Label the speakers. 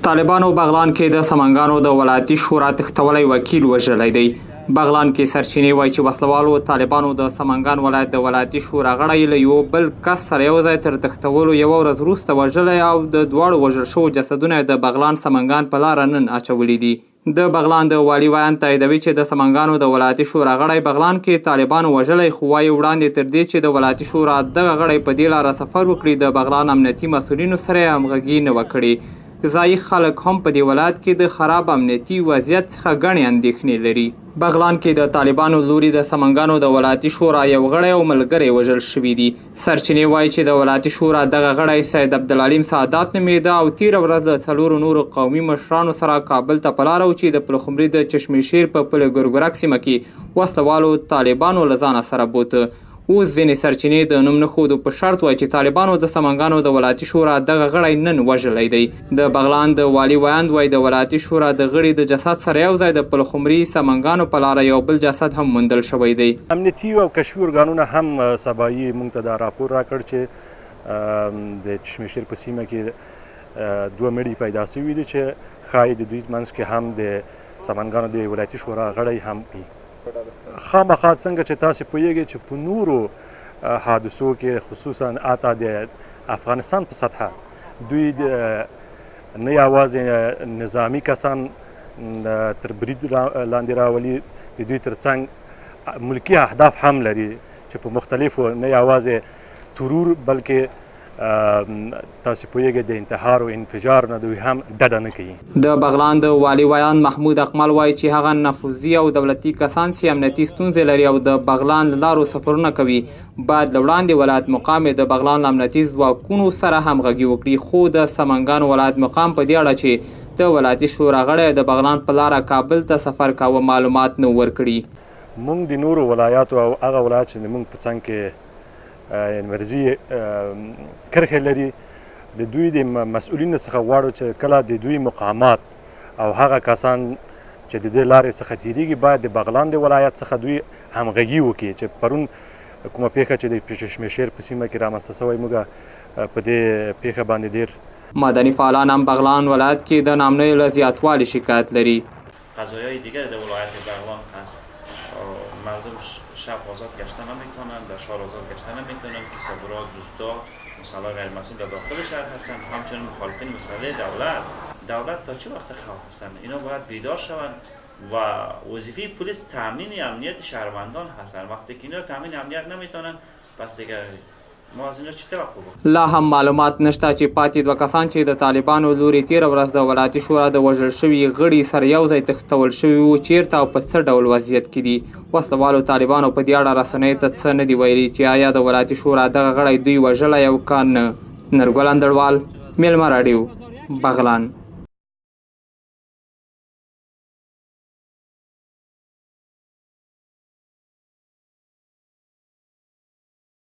Speaker 1: طالبانو بغلان کې د سمنګانو د ولایتي شورا تختولی وکیل وژلی دی. بغلان کې سرچینې وایي چې وسلوالو طالبانو د سمنګان ولایت د ولایتي شورا غړی له یو بل کس سره یو ځای تر تختولو یوه ورځ وروسته وژلی او د دواړو وژل شوو جسدونه د بغلان سمنګان په لاره نن اچولي دي. د بغلان د والي ویان تاییدوي چې د سمنګانو د ولایتي شورا غړی بغلان کې طالبانو وژلی، خو وایي وړاندې تر دې چې د ولایتي شورا دغه غړی په دې لاره سفر وکړي د بغلان امنیتي مسؤلینو سره یې همغږي نه وه کړې. ځایي خلک هم په دې ولایت کې د خراب امنیتي وضعیت څخه ګڼې اندېښنې لري. بغلان کې د طالبانو لوري د سمنګانو د ولایتي شورا یو غړی او ملګری وژل شوي دي. سرچینې وایي چې د ولایتي شورا دغه غړی سید عبدالعلیم سعادت نومېده او تېره ورځ له 4 نورو قومي مشرانو سره کابل ته په لاره و چې د پلخمري د چشمشیر په پل ګرګرک سیمه کې وسلوالو طالبانو له ځانه سره بوته. اوس ځینې سرچینې د نوم نه ښودو په شرط وایي چې طالبانو د سمنګانو د ولایتي شورا دغه غړی نن وژلی دی. د بغلان د والي ویاند وایي د ولایتي شورا د غړي د جسد سره یو ځای د پلخمري سمنګانو په لاره یو بل جسد هم موندل شوی دی.
Speaker 2: امنیتي او کشفي ارګانونه هم سبایي موږ ته دا راپور راکړ چې د چشمشیر په سیمه کې 2 مړي پیدا شوي دي چې ښایي د دوی منځ کې هم د سمنګانو د ولایتي شورا غړی هم وي. خامخا څنګه چې تاسو پوهیږئ چې په نورو حادثو کې خصوصا اته د افغانستان په سطحه دوی نه یوازې نظامی کسان تر برید لاندې راولي، دوی تر څنګ ملکی اهداف هم لري چې په مختلفو نه یوازې ترور بلکې تاسو پوهیږئ د انتحار او انفجار نه دوی هم ډډه نه کوي.
Speaker 1: د بغلان د والي ویان محمود اقمل وایي چې هغه نفوذي او دولتي کسان چې امنیتي ستونزې لري او د بغلان له لارو سفرونه کوي باید له وړاندې ولایت مقام د بغلان امنیتي ځواکونو سره همغږي وکړي، خو د سمنګان ولایت مقام په دې اړه چې د ولایتي شورا غړی د بغلان په لاره کابل ته سفر کاوه معلومات نه ورکړي.
Speaker 2: موږ د نورو ولایاتو او هغه ولایت چې موږ په څنګ کې انورزي کرښې لري د دوی د مسؤلینو څخه غواړو چې کله د دوی مقامات او هغه کسان چې د دې لارې څخه تیریږي باید د بغلان د ولایت څخه دوی همغږي وکړي. چې پرون کومه پیښه چې د چشمشیر په سیمه کې رامنځته شوی موږ په دې پیښه باندې ډېر
Speaker 1: مدني فعالان هم بغلان ولایت کې د نامنیو له زیاتوالي شکایت لري.
Speaker 3: قضایای دیگر در ولایت بغلان هست. مردم شب آزاد گشتن نمیتونن، در شهر آزاد گشتن نمیتونن، کسبورات، دزدا، مسئله غیر مسئول در داخل شهر هستن، همچنین مخالفین مسئله دولت تا چه وقت خواب هستن؟ اینا باید بیدار شوند و وظیفه پلیس تامین امنیت شهروندان هستن. وقتی که اینا تامین امنیت نمیتونن پس دیگه ما از اینا چی توقع بکنیم؟
Speaker 1: لا هم معلومات نشته چې پاتې 2 کسان چې د طالبانو لوري تېره ورځ د ولایتي شورا د وژل شوي غړي سره یو ځای تختول شوي وو چیرته او په څه ډول وضعیت کې دي. وسلوالو طالبانو په دې اړه رسنیو ته څه نه دي ویلي چې آیا د ولایتي شورا دغه غړی دوی وژلی او که نه. نرګل اندړوال، میلمه راډیو، بغلان.